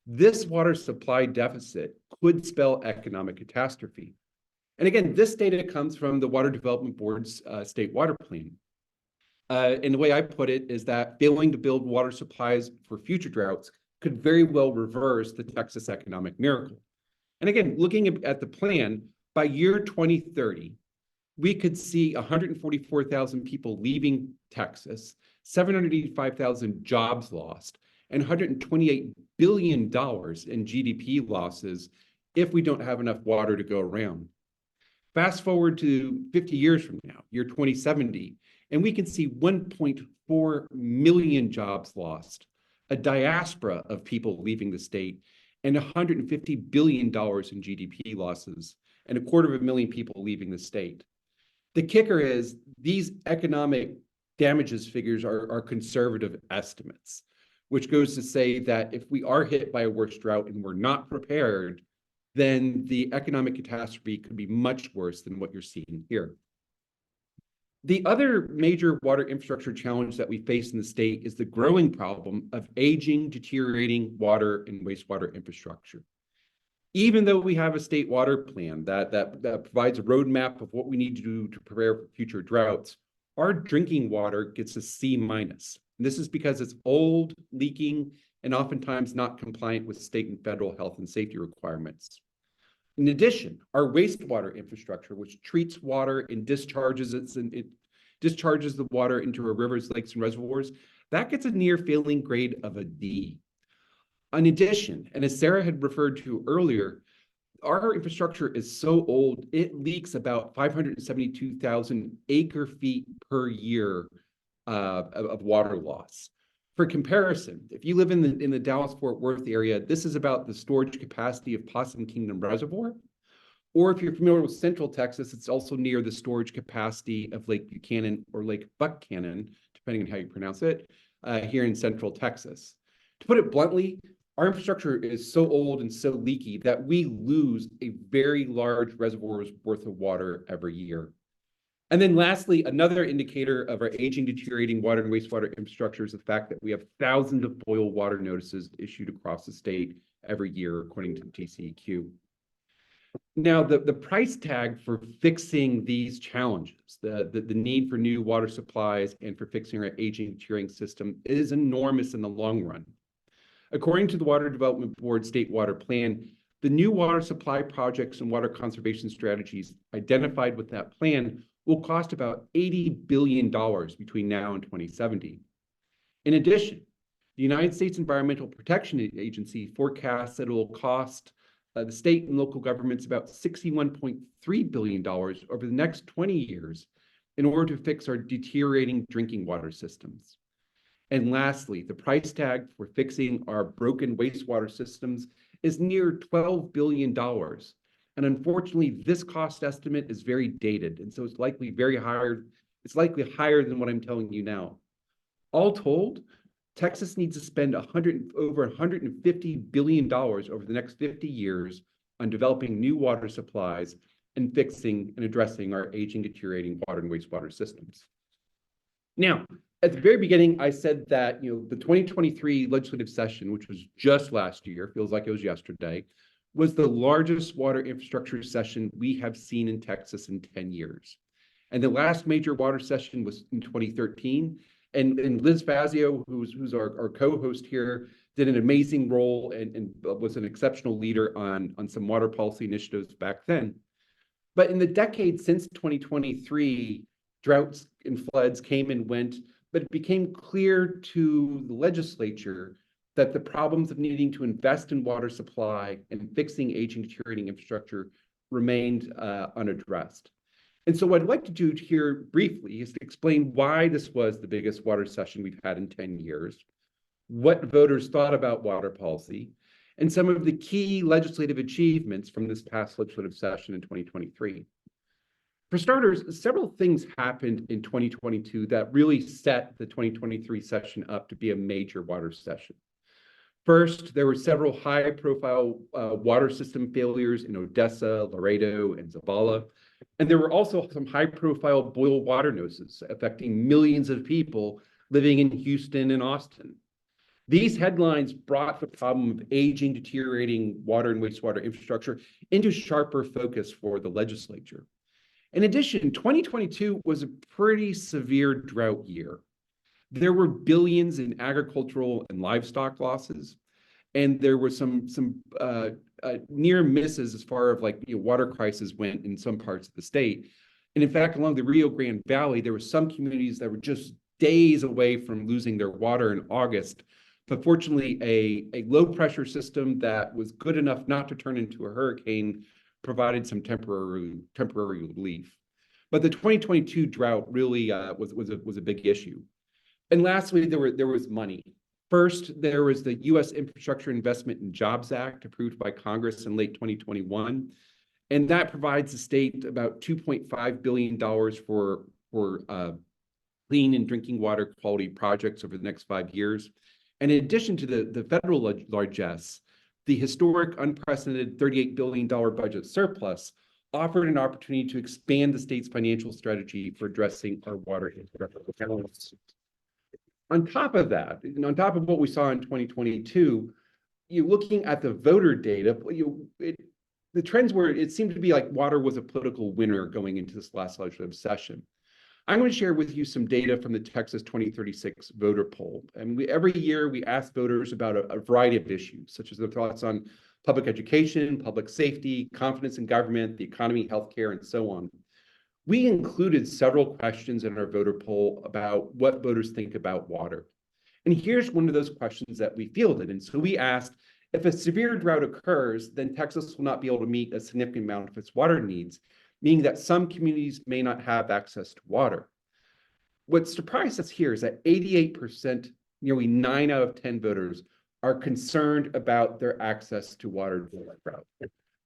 This water supply deficit could spell economic catastrophe. And again, this data comes from the Water Development Board's state water plan. And the way I put it is that failing to build water supplies for future droughts could very well reverse the Texas economic miracle. And again, looking at the plan, by year 2030, we could see 144,000 people leaving Texas, 785,000 jobs lost, and $128 billion in GDP losses if we don't have enough water to go around. Fast forward to 50 years from now, year 2070, and we can see 1.4 million jobs lost, a diaspora of people leaving the state, and $150 billion in GDP losses, and 250,000 people leaving the state. The kicker is these economic damages figures are conservative estimates, which goes to say that if we are hit by a worse drought and we're not prepared, then the economic catastrophe could be much worse than what you're seeing here. The other major water infrastructure challenge that we face in the state is the growing problem of aging, deteriorating water and wastewater infrastructure. Even though we have a state water plan that provides a roadmap of what we need to do to prepare for future droughts, our drinking water gets a C-. This is because it's old, leaking, and oftentimes not compliant with state and federal health and safety requirements. In addition, our wastewater infrastructure, which treats water and discharges it discharges the water into our rivers, lakes, and reservoirs, that gets a near failing grade of a D. In addition, and as Sarah had referred to earlier, our infrastructure is so old, it leaks about 572,000 acre feet per year of water loss. For comparison, if you live in the Dallas-Fort Worth area, this is about the storage capacity of Possum Kingdom Reservoir. Or if you're familiar with Central Texas, it's also near the storage capacity of Lake Buchanan or Lake Buckhannon, depending on how you pronounce it, here in Central Texas. To put it bluntly, our infrastructure is so old and so leaky that we lose a very large reservoir's worth of water every year. And then lastly, another indicator of our aging, deteriorating water and wastewater infrastructure is the fact that we have thousands of boil water notices issued across the state every year, according to the TCEQ. Now, the price tag for fixing these challenges, the need for new water supplies and for fixing our aging, deteriorating system is enormous in the long run. According to the Water Development Board State Water Plan, the new water supply projects and water conservation strategies identified with that plan will cost about $80 billion between now and 2070. In addition, the United States Environmental Protection Agency forecasts that it will cost the state and local governments about $61.3 billion over the next 20 years in order to fix our deteriorating drinking water systems. And lastly, the price tag for fixing our broken wastewater systems is near $12 billion. And unfortunately, this cost estimate is very dated, and so it's likely higher than what I'm telling you now. All told, Texas needs to spend over $150 billion over the next 50 years on developing new water supplies and fixing and addressing our aging, deteriorating water and wastewater systems. Now, at the very beginning, I said that the 2023 legislative session, which was just last year, feels like it was yesterday, was the largest water infrastructure session we have seen in Texas in 10 years. And the last major water session was in 2013. And Liz Fazio, who's our co-host here, did an amazing role and was an exceptional leader on some water policy initiatives back then. But in the decade since 2023, droughts and floods came and went, but it became clear to the legislature that the problems of needing to invest in water supply and fixing aging, deteriorating infrastructure remained unaddressed. And so what I'd like to do here briefly is to explain why this was the biggest water session we've had in 10 years, what voters thought about water policy, and some of the key legislative achievements from this past legislative session in 2023. For starters, several things happened in 2022 that really set the 2023 session up to be a major water session. First, there were several high-profile water system failures in Odessa, Laredo, and Zabala. And there were also some high-profile boil water noses affecting millions of people living in Houston and Austin. These headlines brought the problem of aging, deteriorating water and wastewater infrastructure into sharper focus for the legislature. In addition, 2022 was a pretty severe drought year. There were billions in agricultural and livestock losses, and there were some near misses as far as water crisis went in some parts of the state. And in fact, along the Rio Grande Valley, there were some communities that were just days away from losing their water in August. But fortunately, a low pressure system that was good enough not to turn into a hurricane provided some temporary relief. But the 2022 drought really was a big issue. And lastly, there was money. First, there was the U.S. Infrastructure Investment and Jobs Act approved by Congress in late 2021. And that provides the state about $2.5 billion for clean and drinking water quality projects over the next 5 years. And in addition to the federal largesse, the historic unprecedented $38 billion budget surplus offered an opportunity to expand the state's financial strategy for addressing our water infrastructure challenges. On top of that, on top of what we saw in 2022, looking at the voter data, the trends were, it seemed to be like water was a political winner going into this last legislative session. I'm going to share with you some data from the Texas 2036 voter poll. And every year we ask voters about a variety of issues, such as their thoughts on public education, public safety, confidence in government, the economy, healthcare, and so on. We included several questions in our voter poll about what voters think about water. And here's one of those questions that we fielded. And so we asked, if a severe drought occurs, then Texas will not be able to meet a significant amount of its water needs, meaning that some communities may not have access to water. What surprised us here is that 88%, nearly 9 out of 10 voters, are concerned about their access to water during drought.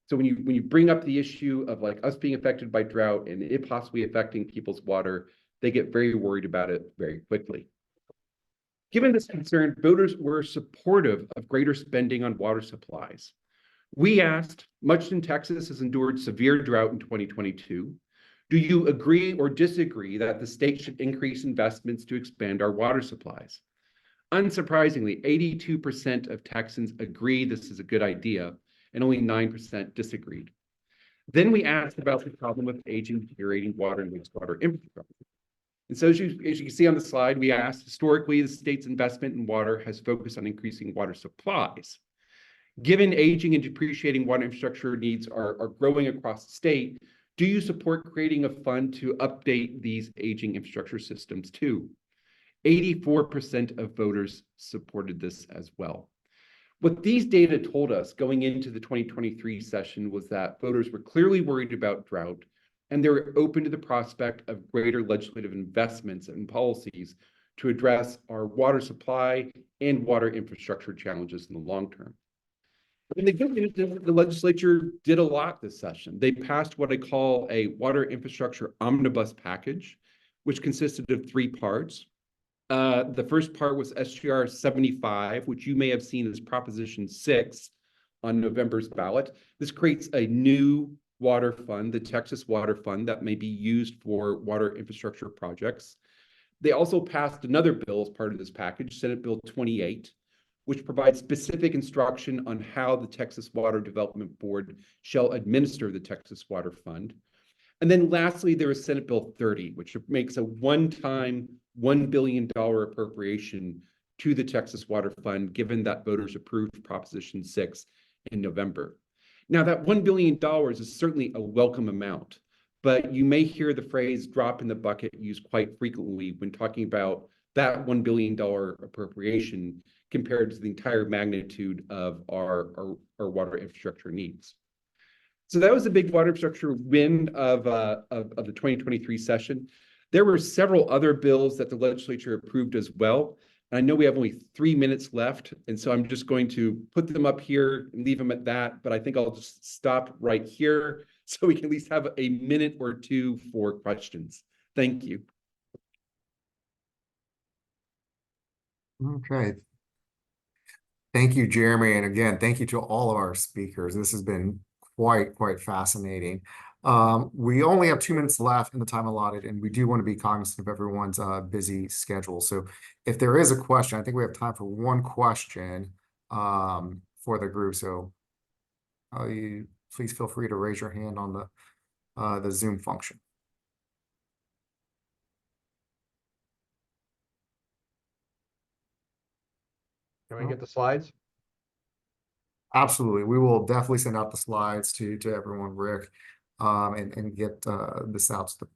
So when you bring up the issue of us being affected by drought and it possibly affecting people's water, they get very worried about it very quickly. Given this concern, voters were supportive of greater spending on water supplies. We asked, much in Texas has endured severe drought in 2022, do you agree or disagree that the state should increase investments to expand our water supplies? Unsurprisingly, 82% of Texans agree this is a good idea, and only 9% disagreed. Then we asked about the problem of aging, deteriorating water and wastewater infrastructure. And so as you can see on the slide, we asked, historically, the state's investment in water has focused on increasing water supplies. Given aging and depreciating water infrastructure needs are growing across the state, do you support creating a fund to update these aging infrastructure systems too? 84% of voters supported this as well. What these data told us going into the 2023 session was that voters were clearly worried about drought, and they were open to the prospect of greater legislative investments and policies to address our water supply and water infrastructure challenges in the long term. And the good news is the legislature did a lot this session. They passed what I call a water infrastructure omnibus package, which consisted of 3 parts. The first part was SGR 75, which you may have seen as Proposition 6 on November's ballot. This creates a new water fund, the Texas Water Fund, that may be used for water infrastructure projects. They also passed another bill as part of this package, Senate Bill 28, which provides specific instruction on how the Texas Water Development Board shall administer the Texas Water Fund. And then lastly, there was Senate Bill 30, which makes a one-time $1 billion appropriation to the Texas Water Fund, given that voters approved Proposition 6 in November. Now, that $1 billion is certainly a welcome amount, but you may hear the phrase drop in the bucket used quite frequently when talking about that $1 billion appropriation compared to the entire magnitude of our water infrastructure needs. So that was a big water infrastructure win of the 2023 session. There were several other bills that the legislature approved as well. And I know we have only 3 minutes left, and so I'm just going to put them up here and leave them at that, but I think I'll just stop right here so we can at least have a minute or two for questions. Thank you. Okay. Thank you, Jeremy. And again, thank you to all of our speakers. This has been quite fascinating. We only have 2 minutes left in the time allotted, and we do want to be cognizant of everyone's busy schedule. So if there is a question, I think we have time for one question for the group. So you please feel free to raise your hand on the Zoom function. Can we get the slides? Absolutely. We will definitely send out the slides to everyone, Rick, and get this out to the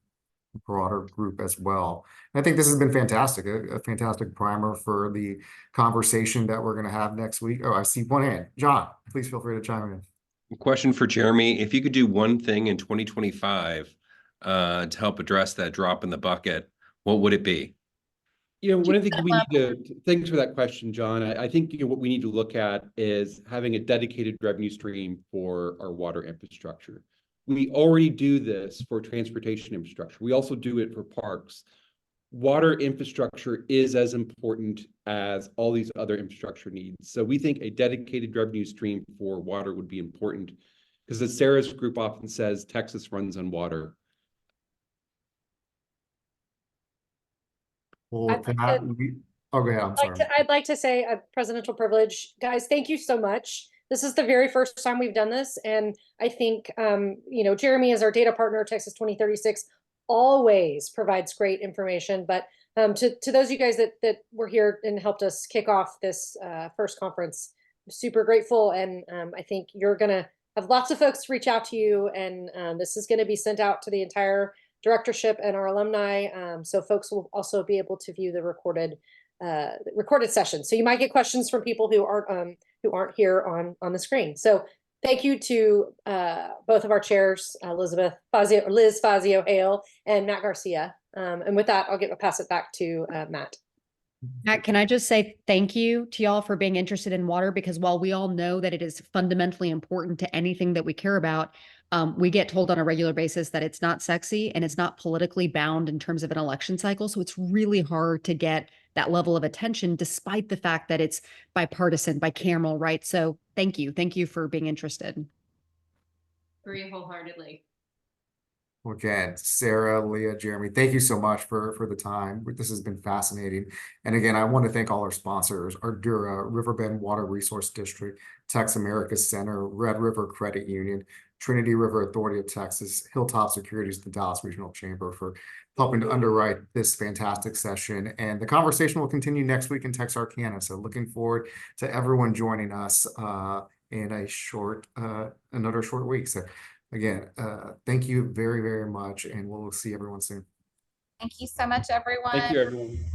broader group as well. And I think this has been fantastic, a fantastic primer for the conversation that we're going to have next week. Oh, I see one hand. John, please feel free to chime in. Question for Jeremy. If you could do one thing in 2025 to help address that drop in the bucket, what would it be? One of the things we need to, thanks for that question, John. I think what we need to look at is having a dedicated revenue stream for our water infrastructure. We already do this for transportation infrastructure. We also do it for parks. Water infrastructure is as important as all these other infrastructure needs. So we think a dedicated revenue stream for water would be important because, as Sarah's group often says, Texas runs on water. Well, I'd like I'm sorry. I'd like to say a presidential privilege. Guys, thank you so much. This is the very first time we've done this. And I think, Jeremy is our data partner, Texas 2036, always provides great information. But to those of you guys that were here and helped us kick off this first conference, I'm super grateful. And I think you're going to have lots of folks reach out to you. And this is going to be sent out to the entire directorship and our alumni. So folks will also be able to view the recorded session. So you might get questions from people who aren't here on the screen. So thank you to both of our chairs, Liz Fazio Hale and Matt Garcia. And with that, I'll pass it back to Matt. Matt, can I just say thank you to y'all for being interested in water, because while we all know that it is fundamentally important to anything that we care about, we get told on a regular basis that it's not sexy and it's not politically bound in terms of an election cycle. So it's really hard to get that level of attention, despite the fact that it's bipartisan, bicameral, right? So thank you. Thank you for being interested. Agree wholeheartedly. Again, Sarah, Leah, Jeremy, thank you so much for the time. This has been fascinating. And again, I want to thank all our sponsors, Ardura, Riverbend Water Resource District, Tex America Center, Red River Credit Union, Trinity River Authority of Texas, Hilltop Securities, the Dallas Regional Chamber for helping to underwrite this fantastic session. And the conversation will continue next week in Texarkana. So looking forward to everyone joining us in another short week. So again, thank you very much, and we'll see everyone soon. Thank you so much, everyone. Thank you, everyone.